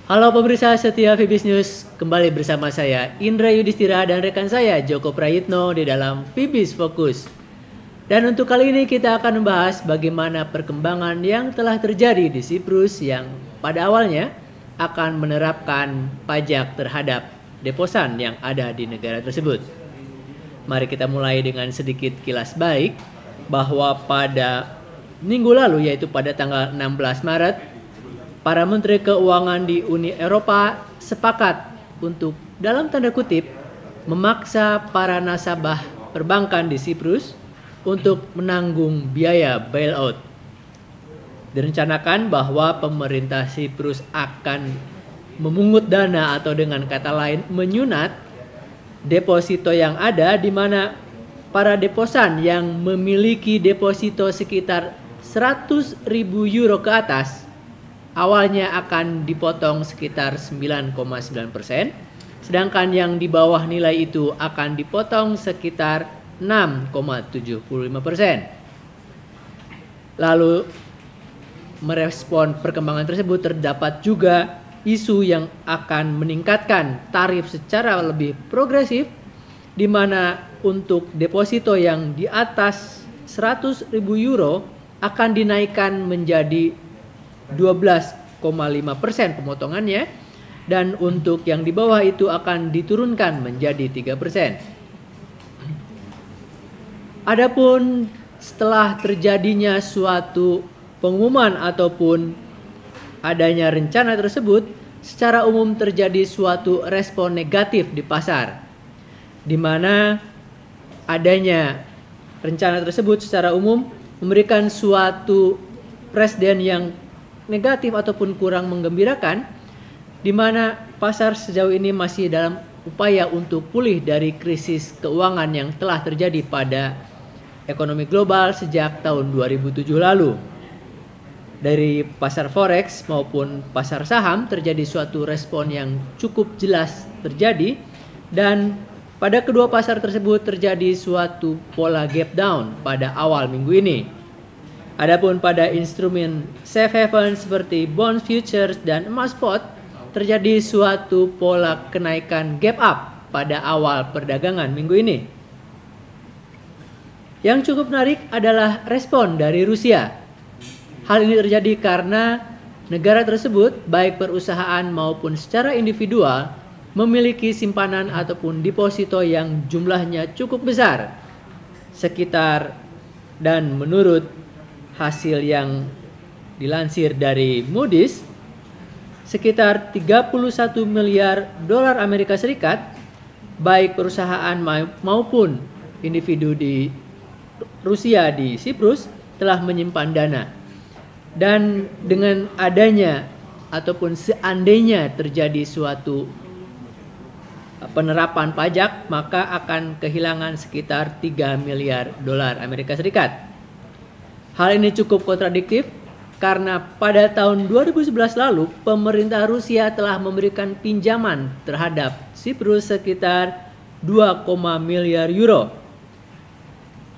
Halo pemirsa setia Fibis News, kembali bersama saya Indra Yudhistira dan rekan saya Joko Prayitno di dalam Fibis Fokus. Dan untuk kali ini kita akan membahas bagaimana perkembangan yang telah terjadi di Siprus yang pada awalnya akan menerapkan pajak terhadap deposan yang ada di negara tersebut. Mari kita mulai dengan sedikit kilas baik bahwa pada minggu lalu, yaitu pada tanggal 16 Maret, para Menteri Keuangan di Uni Eropa sepakat untuk dalam tanda kutip memaksa para nasabah perbankan di Siprus untuk menanggung biaya bailout. Direncanakan bahwa pemerintah Siprus akan memungut dana atau dengan kata lain menyunat deposito yang ada, di mana para deposan yang memiliki deposito sekitar 100.000 euro ke atas awalnya akan dipotong sekitar 9,9%, sedangkan yang di bawah nilai itu akan dipotong sekitar 6,75%. Lalu merespon perkembangan tersebut, terdapat juga isu yang akan meningkatkan tarif secara lebih progresif, di mana untuk deposito yang di atas 100.000 euro akan dinaikkan menjadi 12,5% pemotongannya, dan untuk yang di bawah itu akan diturunkan menjadi 3%. Adapun setelah terjadinya suatu pengumuman ataupun adanya rencana tersebut, secara umum terjadi suatu respon negatif di pasar, di mana adanya rencana tersebut secara umum memberikan suatu presiden yang negatif ataupun kurang menggembirakan, di mana pasar sejauh ini masih dalam upaya untuk pulih dari krisis keuangan yang telah terjadi pada ekonomi global sejak tahun 2007 lalu. Dari pasar forex maupun pasar saham terjadi suatu respon yang cukup jelas terjadi, dan pada kedua pasar tersebut terjadi suatu pola gap down pada awal minggu ini. Adapun pada instrumen safe haven seperti bond futures dan emas spot terjadi suatu pola kenaikan gap up pada awal perdagangan minggu ini. Yang cukup menarik adalah respon dari Rusia. Hal ini terjadi karena negara tersebut, baik perusahaan maupun secara individual, memiliki simpanan ataupun deposito yang jumlahnya cukup besar, sekitar, dan menurut hasil yang dilansir dari Moody's, sekitar 31 miliar dolar Amerika Serikat, baik perusahaan maupun individu di Rusia di Siprus telah menyimpan dana. Dan dengan adanya ataupun seandainya terjadi suatu penerapan pajak, maka akan kehilangan sekitar 3 miliar dolar Amerika Serikat. Hal ini cukup kontradiktif karena pada tahun 2011 lalu pemerintah Rusia telah memberikan pinjaman terhadap Siprus sekitar 2, miliar euro.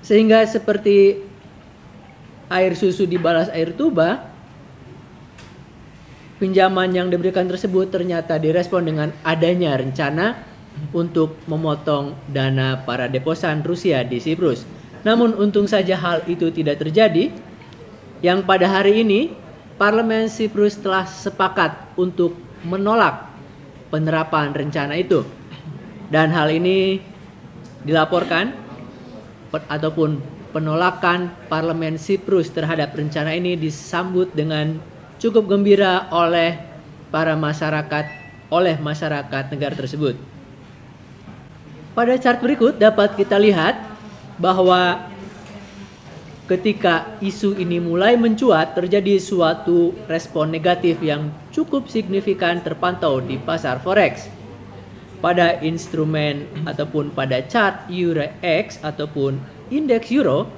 Sehingga seperti air susu dibalas air tuba, pinjaman yang diberikan tersebut ternyata direspon dengan adanya rencana untuk memotong dana para deposan Rusia di Siprus. Namun untung saja hal itu tidak terjadi, yang pada hari ini Parlemen Siprus telah sepakat untuk menolak penerapan rencana itu. Dan hal ini dilaporkan ataupun penolakan Parlemen Siprus terhadap rencana ini disambut dengan cukup gembira oleh masyarakat negara tersebut. Pada chart berikut dapat kita lihat bahwa ketika isu ini mulai mencuat, terjadi suatu respon negatif yang cukup signifikan terpantau di pasar forex. Pada instrumen ataupun pada chart EuroX ataupun indeks euro,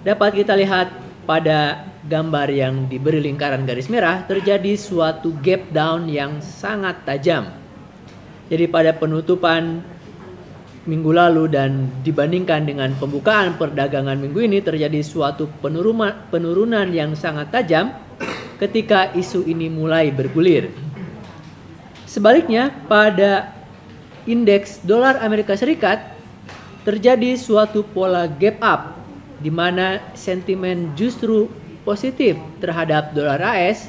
dapat kita lihat pada gambar yang diberi lingkaran garis merah terjadi suatu gap down yang sangat tajam. Jadi pada penutupan minggu lalu dan dibandingkan dengan pembukaan perdagangan minggu ini terjadi suatu penurunan yang sangat tajam ketika isu ini mulai bergulir. Sebaliknya, pada indeks dolar Amerika Serikat terjadi suatu pola gap up di mana sentimen justru positif terhadap dolar AS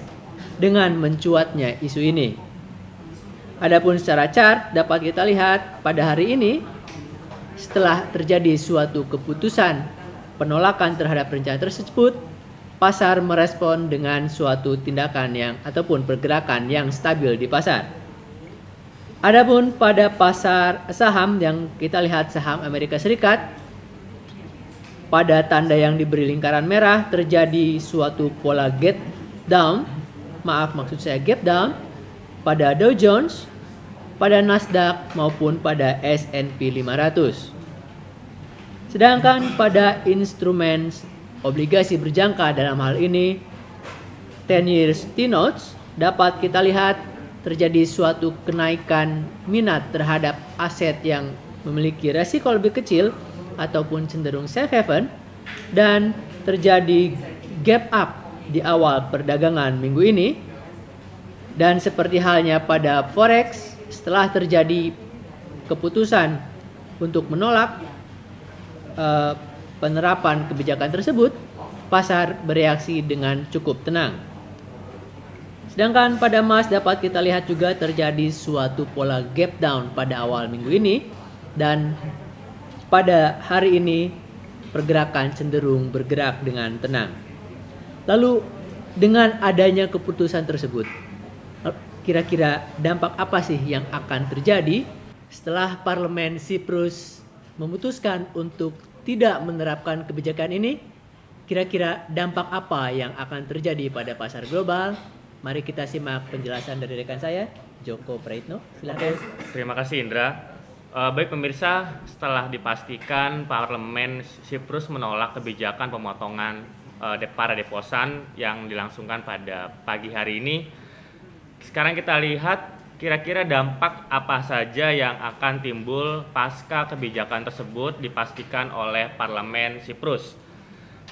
dengan mencuatnya isu ini. Adapun secara chart dapat kita lihat pada hari ini setelah terjadi suatu keputusan penolakan terhadap rencana tersebut, pasar merespon dengan suatu tindakan ataupun pergerakan yang stabil di pasar. Adapun pada pasar saham yang kita lihat saham Amerika Serikat, pada tanda yang diberi lingkaran merah terjadi suatu pola gap down, gap down pada Dow Jones, pada Nasdaq maupun pada S&P 500. Sedangkan pada instrumen obligasi berjangka dalam hal ini 10 years T-notes dapat kita lihat terjadi suatu kenaikan minat terhadap aset yang memiliki resiko lebih kecil ataupun cenderung safe haven, dan terjadi gap up di awal perdagangan minggu ini. Dan seperti halnya pada forex, setelah terjadi keputusan untuk menolak penerapan kebijakan tersebut, pasar bereaksi dengan cukup tenang. Sedangkan pada emas dapat kita lihat juga terjadi suatu pola gap down pada awal minggu ini, dan pada hari ini pergerakan cenderung bergerak dengan tenang. Lalu dengan adanya keputusan tersebut, kira-kira dampak apa sih yang akan terjadi setelah Parlemen Siprus memutuskan untuk tidak menerapkan kebijakan ini? Kira-kira dampak apa yang akan terjadi pada pasar global? Mari kita simak penjelasan dari rekan saya, Joko Praitno. Silakan. Terima kasih Indra. Baik pemirsa, setelah dipastikan Parlemen Siprus menolak kebijakan pemotongan para deposan yang dilangsungkan pada pagi hari ini, sekarang kita lihat kira-kira dampak apa saja yang akan timbul pasca kebijakan tersebut dipastikan oleh Parlemen Siprus.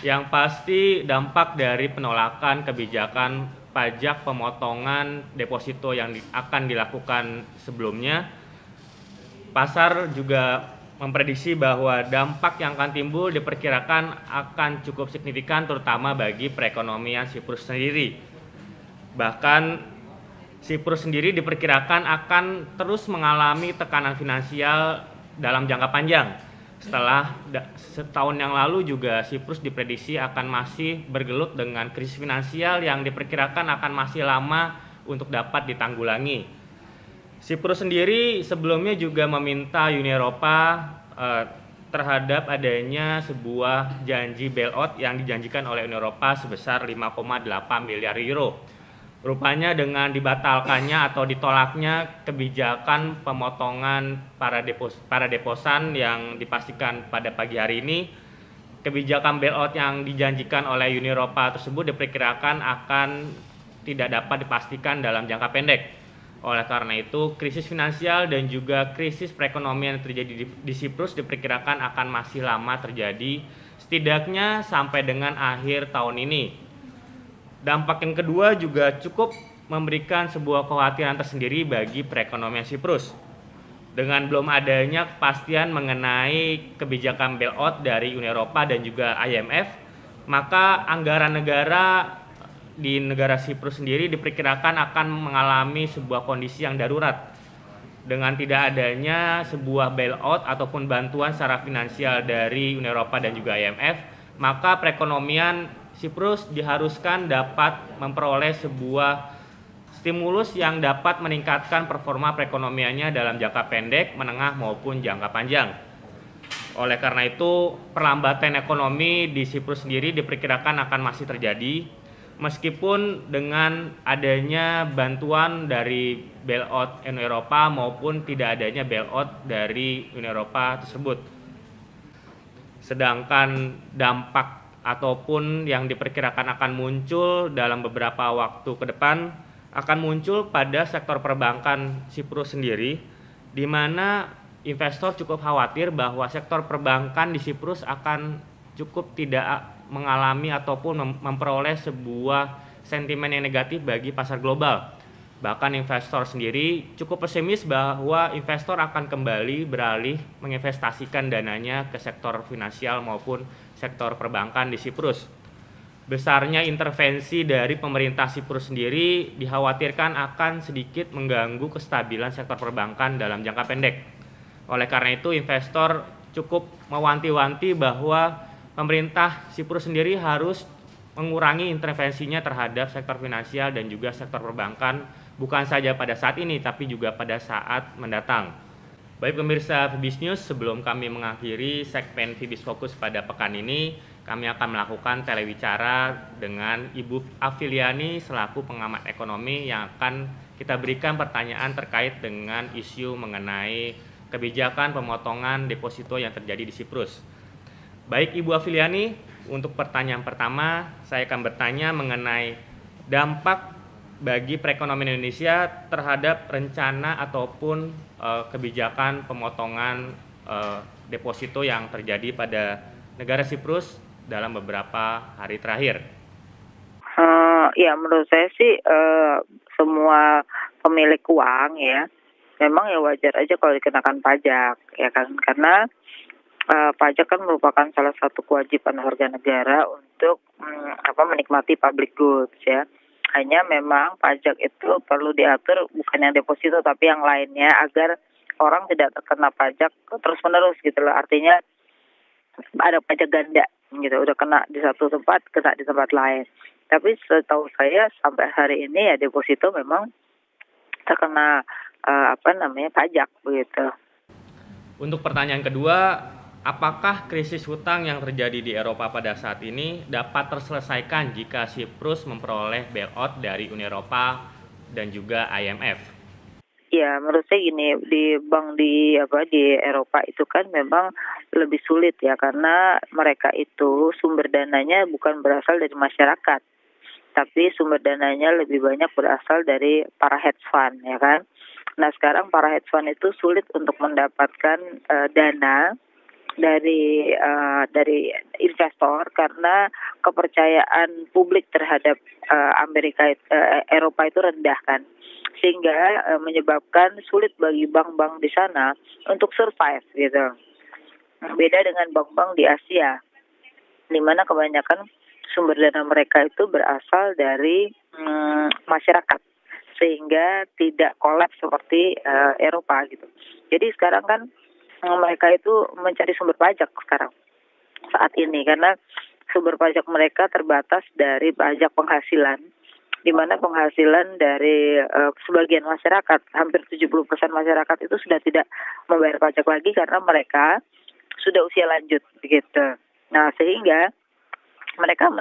Yang pasti dampak dari penolakan kebijakan pajak pemotongan deposito yang akan dilakukan sebelumnya, pasar juga memprediksi bahwa dampak yang akan timbul diperkirakan akan cukup signifikan terutama bagi perekonomian Siprus sendiri. Bahkan Siprus sendiri diperkirakan akan terus mengalami tekanan finansial dalam jangka panjang. Setelah setahun yang lalu juga Siprus diprediksi akan masih bergelut dengan krisis finansial yang diperkirakan akan masih lama untuk dapat ditanggulangi. Siprus sendiri sebelumnya juga meminta Uni Eropa terhadap adanya sebuah janji bailout yang dijanjikan oleh Uni Eropa sebesar 5,8 miliar euro. Rupanya dengan dibatalkannya atau ditolaknya kebijakan pemotongan para deposan yang dipastikan pada pagi hari ini, kebijakan bailout yang dijanjikan oleh Uni Eropa tersebut diperkirakan akan tidak dapat dipastikan dalam jangka pendek. Oleh karena itu, krisis finansial dan juga krisis perekonomian yang terjadi di Siprus diperkirakan akan masih lama terjadi, setidaknya sampai dengan akhir tahun ini. Dampak yang kedua juga cukup memberikan sebuah kekhawatiran tersendiri bagi perekonomian Siprus. Dengan belum adanya kepastian mengenai kebijakan bailout dari Uni Eropa dan juga IMF, maka anggaran negara di negara Siprus sendiri diperkirakan akan mengalami sebuah kondisi yang darurat. Dengan tidak adanya sebuah bailout ataupun bantuan secara finansial dari Uni Eropa dan juga IMF, maka perekonomian Siprus diharuskan dapat memperoleh sebuah stimulus yang dapat meningkatkan performa perekonomiannya dalam jangka pendek, menengah maupun jangka panjang. Oleh karena itu, perlambatan ekonomi di Siprus sendiri diperkirakan akan masih terjadi, meskipun dengan adanya bantuan dari bailout Uni Eropa maupun tidak adanya bailout dari Uni Eropa tersebut. Sedangkan dampak ataupun yang diperkirakan akan muncul dalam beberapa waktu ke depan akan muncul pada sektor perbankan Siprus sendiri, di mana investor cukup khawatir bahwa sektor perbankan di Siprus akan cukup tidak mengalami ataupun memperoleh sebuah sentimen yang negatif bagi pasar global. Bahkan investor sendiri cukup pesimis bahwa investor akan kembali beralih menginvestasikan dananya ke sektor finansial maupun sektor perbankan di Siprus. Besarnya intervensi dari pemerintah Siprus sendiri dikhawatirkan akan sedikit mengganggu kestabilan sektor perbankan dalam jangka pendek. Oleh karena itu, investor cukup mewanti-wanti bahwa pemerintah Siprus sendiri harus mengurangi intervensinya terhadap sektor finansial dan juga sektor perbankan, bukan saja pada saat ini tapi juga pada saat mendatang. Baik pemirsa Fibis News, sebelum kami mengakhiri segmen Fibis Fokus pada pekan ini, kami akan melakukan telewicara dengan Ibu Afiliani selaku pengamat ekonomi yang akan kita berikan pertanyaan terkait dengan isu mengenai kebijakan pemotongan deposito yang terjadi di Siprus. Baik Ibu Afiliani, untuk pertanyaan pertama saya akan bertanya mengenai dampak bagi perekonomian Indonesia terhadap rencana ataupun kebijakan pemotongan deposito yang terjadi pada negara Siprus dalam beberapa hari terakhir. Ya menurut saya sih semua pemilik uang ya memang ya wajar aja kalau dikenakan pajak ya kan, karena pajak kan merupakan salah satu kewajiban warga negara untuk menikmati public goods ya. Hanya memang pajak itu perlu diatur bukan yang deposito tapi yang lainnya agar orang tidak terkena pajak terus-menerus gitu loh. Artinya ada pajak ganda gitu, udah kena di satu tempat, kena di tempat lain. Tapi setahu saya sampai hari ini ya deposito memang terkena pajak begitu. Untuk pertanyaan kedua, apakah krisis hutang yang terjadi di Eropa pada saat ini dapat terselesaikan jika Siprus memperoleh bailout dari Uni Eropa dan juga IMF? Ya, menurut saya gini, di bank di Eropa itu kan memang lebih sulit ya, karena mereka itu sumber dananya bukan berasal dari masyarakat, tapi sumber dananya lebih banyak berasal dari para hedge fund ya kan. Nah, sekarang para hedge fund itu sulit untuk mendapatkan dana dari investor karena kepercayaan publik terhadap Eropa itu rendah kan, sehingga menyebabkan sulit bagi bank-bank di sana untuk survive gitu. Beda dengan bank-bank di Asia, di mana kebanyakan sumber dana mereka itu berasal dari masyarakat, sehingga tidak kolaps seperti Eropa gitu. Jadi sekarang kan mereka itu mencari sumber pajak sekarang saat ini, karena sumber pajak mereka terbatas dari pajak penghasilan, di mana penghasilan dari sebagian masyarakat, hampir 70% masyarakat itu sudah tidak membayar pajak lagi karena mereka sudah usia lanjut begitu. Nah, sehingga mereka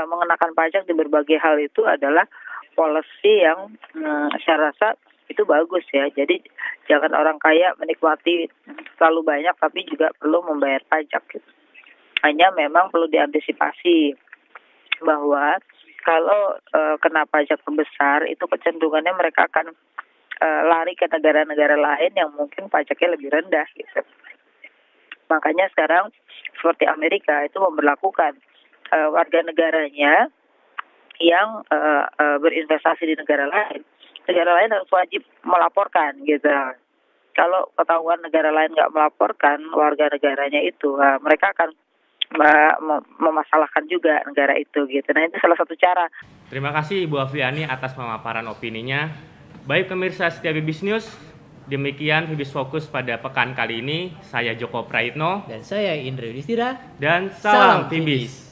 mengenakan pajak di berbagai hal itu adalah policy yang saya rasa itu bagus ya. Jadi jangan orang kaya menikmati terlalu banyak tapi juga perlu membayar pajak gitu. Hanya memang perlu diantisipasi bahwa kalau kena pajak besar itu kecenderungannya mereka akan lari ke negara-negara lain yang mungkin pajaknya lebih rendah gitu. Makanya sekarang seperti Amerika itu memberlakukan warga negaranya yang berinvestasi di negara lain harus wajib melaporkan gitu. Kalau ketahuan negara lain nggak melaporkan warga negaranya itu, mereka akan memasalahkan juga negara itu gitu. Nah, itu salah satu cara. Terima kasih Ibu Afiliani atas pemaparan opininya. Baik pemirsa setia Fibis News, demikian Fibis Fokus pada pekan kali ini. Saya Joko Praitno Dan saya Indra Yudhistira. dan salam Fibis.